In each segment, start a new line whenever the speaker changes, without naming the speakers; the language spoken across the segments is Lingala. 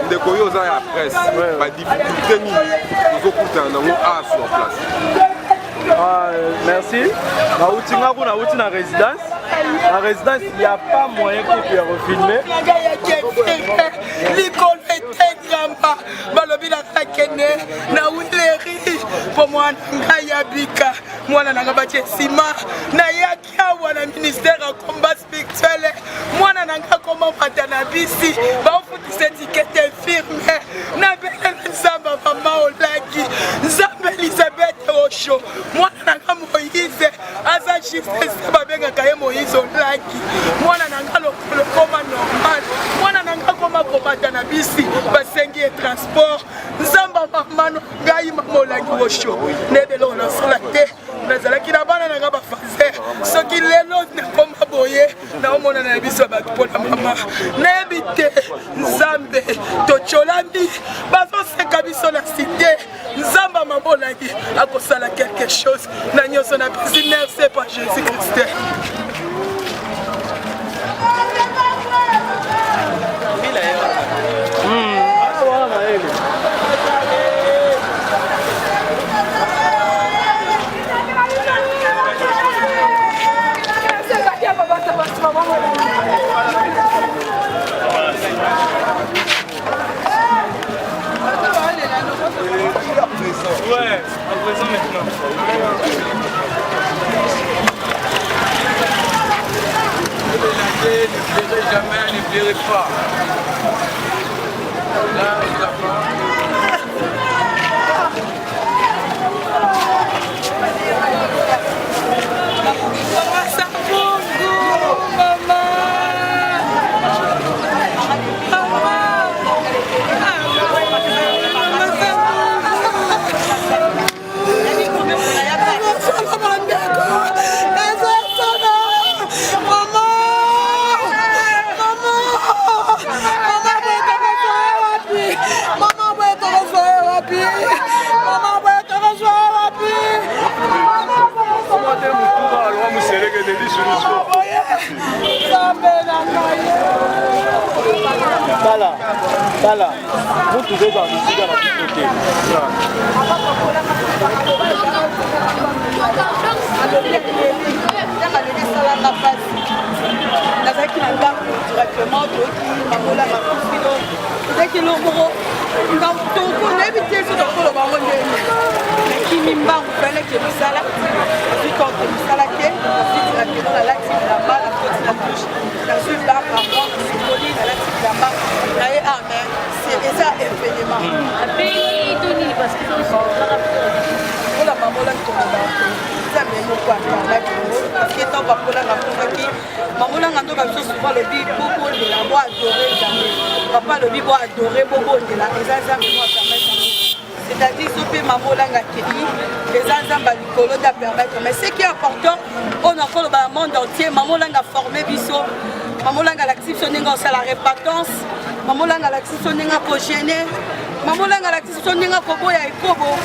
ndeko oyo oza ya presse badifficulté nini tozokutana nango a sur place.
Merci. Nauti na résidence. La résidence, il n'y a pas moyen qu'on puisse refilmer.
Pour moi, Yabika, moi, je Sima, Nayakia, ou un ministère en combat spirituel, moi, je comment Patanabisi, cette étiquette infirme, Nabel Zamba, Maman Olagi, Zamba Elisabeth Ocho, moi, je Moïse, Azachis, Sababenga Kaye Moïse Olagi, moi, je le coma normal, moi, je Patanabisi, Basengi et transport, Zamba Mamano, Gaï Mamolagi Ocho, Nebelo sur la terre, Nazalaki na bana na ngaba fazer, ce qui les lots ne comme aboyer, na omona na biso ba pour la maman, nebite, Nzambe, Tocholami, bazo se kabiso la cité, Nzamba Mamolagi, akosala quelque chose, na nyoso na business c'est pas Jésus-Christ.
Ouais, à présent maintenant. Ne pleurez jamais, ne pleurez pas. Là, nous avons... Voilà, vous pouvez dans ici dans la côté.
C'est ça, événement.
Pays Tony, parce que c'est
pour la maman, là, ça me nous quoi, parce que tant que pour la maman, là, on a souvent le bib, beaucoup de la voix adorée, papa le bib adoré, beaucoup de la c'est-à-dire que maman là, les enfants Balikolo da permettre. Mais ce qui est important, on a encore le monde entier, maman là, a formé biso, maman là, a l'activité c'est la répatence. Maman langa la kisonenga ko gêner, maman langa la kisonenga ko boya ekobo,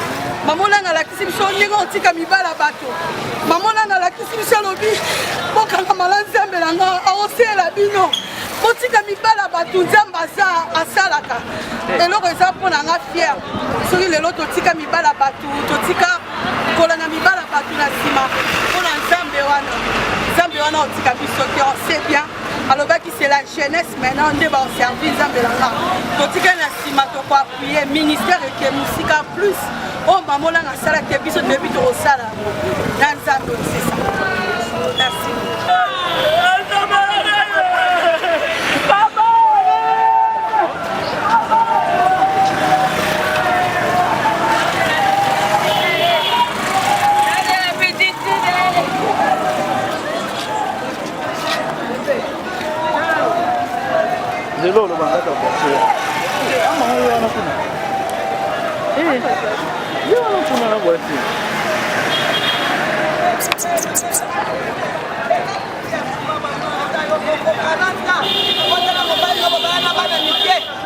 maman langa la kisonenga otika mibala bato, maman langa la kisonenga lobi, bokanga malanzambe langa aosela bino, otika mibala bato nzamba asalaka, eloko eza mpona nga fier, soki lelo totika mibala bato, totika kolana mibala bato na nsima, mpona nzambe wana otika biso te, on sait bien. Alors c'est la jeunesse maintenant, on est en service Zambelanga. Quand tu as appuyer ministère et que musique plus, on va montrer la salle qui est plus de but au salle. Dans Zambie, c'est ça. Merci.
C'est l'eau, le banc de boîtier. Ah, maman, il y en a plus. Il y en a plus dans la voiture.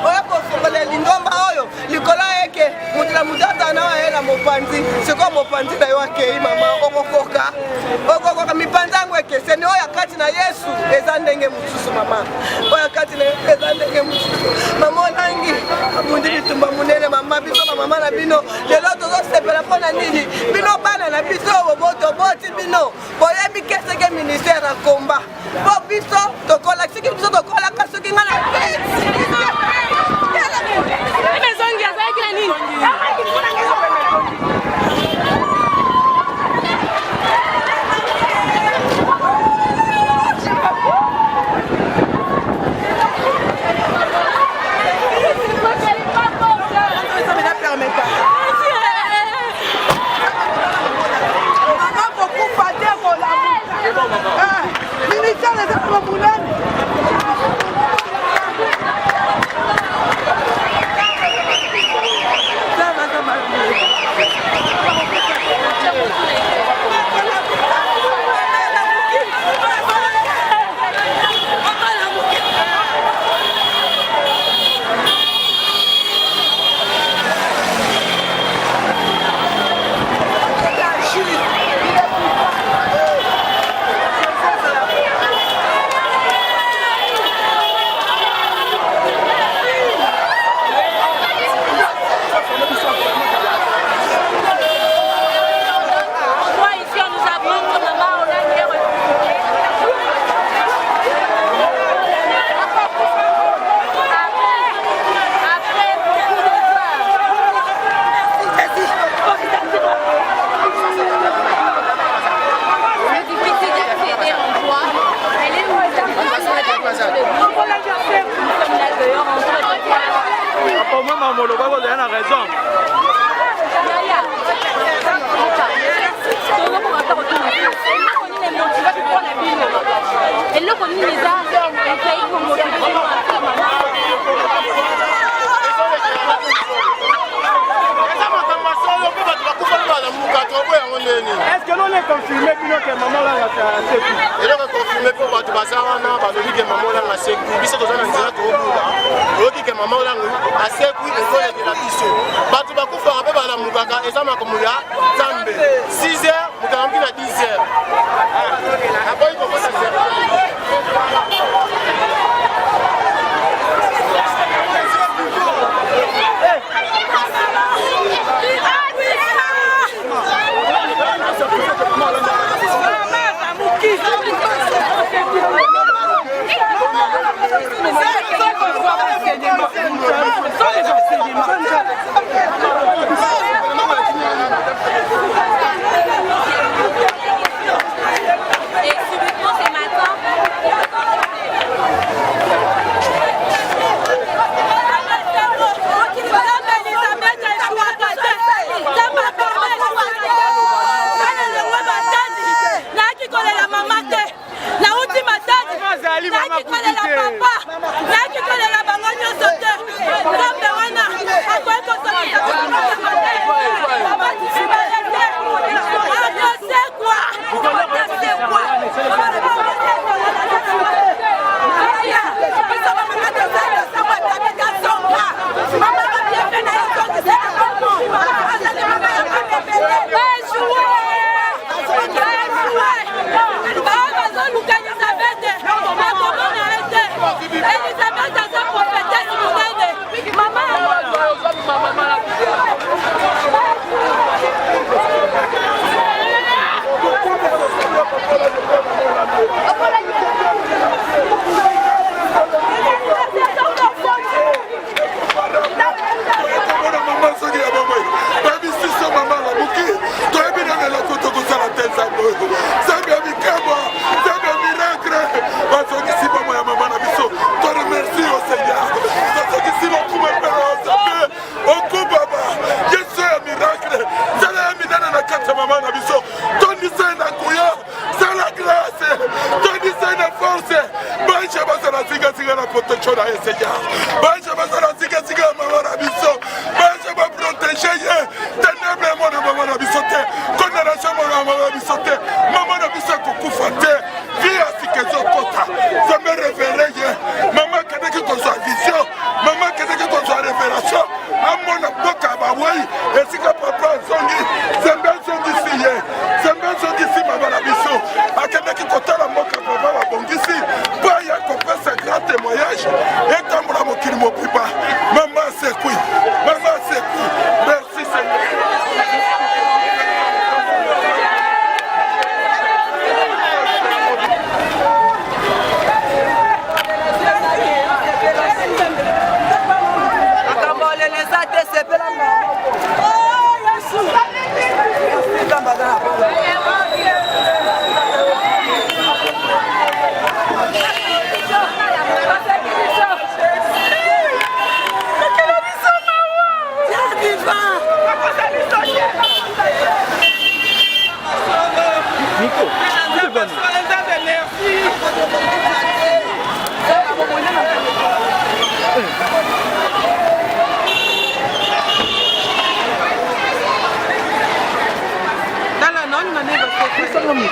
Oya ko sokola lingomba oyo
oyo likolo eke mutila mutata na ela mopanzi siko mopanzi na yo akei mama okokoka mipanzi yangu ekeseni oyo kati na Yesu eza ndenge mosusu mama oyo kati na Yesu eza ndenge mosusu mama onangi abundi bitumba munene mama biso mama na bino lelo tozosepela mpona nini bino bana na biso botoboti bino boyebi keseke ministère akomba po biso tokola siki biso tokola kasoki nga na
Emezongi azalaki na nini?
Est-ce que l'on est confirmé que maman là a sécu?
Et là, on est confirmé pour que maman là a sécu. Puis c'est dans un endroit trop lourd. On dit que maman là a sécu et qu'on est de la mission. Batu baku faire un peu par la moukaka et ça m'a comme là, Zambé. 6 heures, nous avons mis à 10 heures. Après, il faut que ça serve.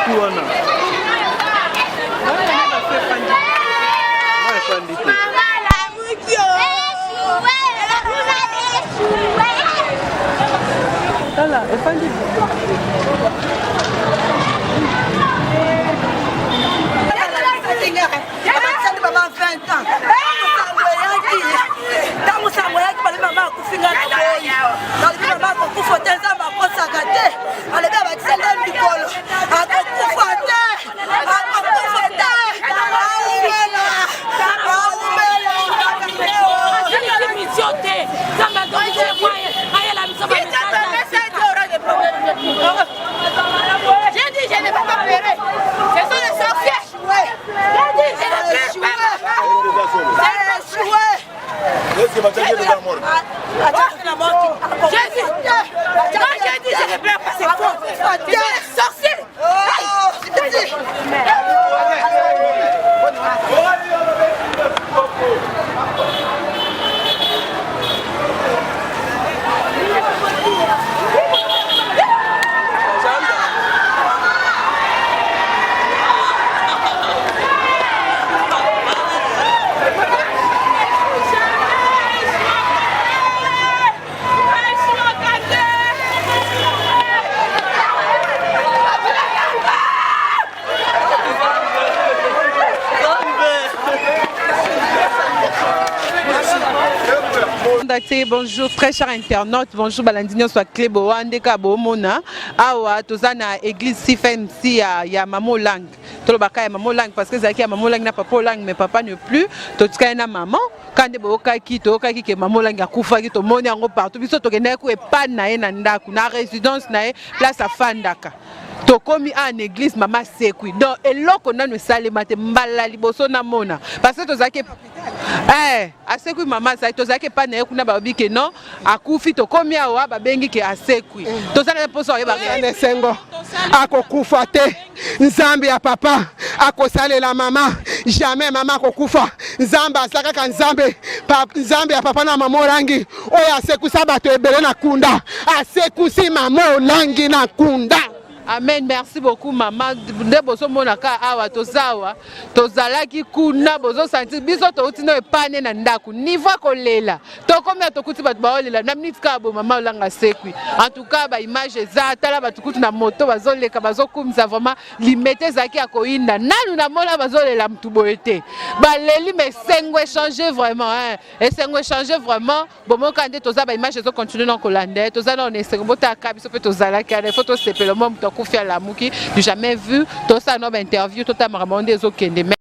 seku wana Tala, efandi.
J'ai dit, je n'ai pas pleurer. Ce sont les sorciers. J'ai dit, je ne pleure pas.
Est-ce que tu as déjà mort?
J'ai dit, je ne pleure pas. C'est faux. C'est des sorciers.
Bonjour très chers internautes, bonjour Balandino soit Clébo Andeka Bomona awa tozana église CFMC ya Maman Lang tolobaka ya Maman Lang parce que zaki ya Maman Lang na papa Lang mais papa ne plus totika na maman quand bokaki tokaki ke Maman Lang akufaki to moni yango partout biso tokenda ko epana na ye na ndaku na résidence na ye place afandaka tokomi en église mama sekui donc eloko nanu salema te mbala liboso na mona parce que tozaki asekui mama sai tozaki pa na kuna babi ke non akufi tokomi awa babengi ke asekui tozana poso ye ba
sengo akokufa te nzambe ya papa akosalela mama jamais mama akokufa nzambe asakaka nzambe ya papa na Maman Lang oyo asekusa bato ebele na kunda asekusi Maman Lang na kunda.
Amen, merci beaucoup maman. De boso monaka awa tozawa tozalaki kuna bozo sentir biso to utino epane na ndaku niva kolela tokomia tokuti batu baolela na mnitika bo Maman Lang asekui en tout cas ba image za tala batukuti na moto bazoleka bazokumisa vraiment limete zaki akoinda nanu na mola bazolela mtubo ete baleli mais sengwe changer vraiment et sengwe changer vraiment bomo kande toza ba image zo continuer na kolande toza na on esengobota kabiso pe tozalaki ale photo sepelo mo kufia la muki, jamais vu tout ça dans interview tout à marmonde des okende.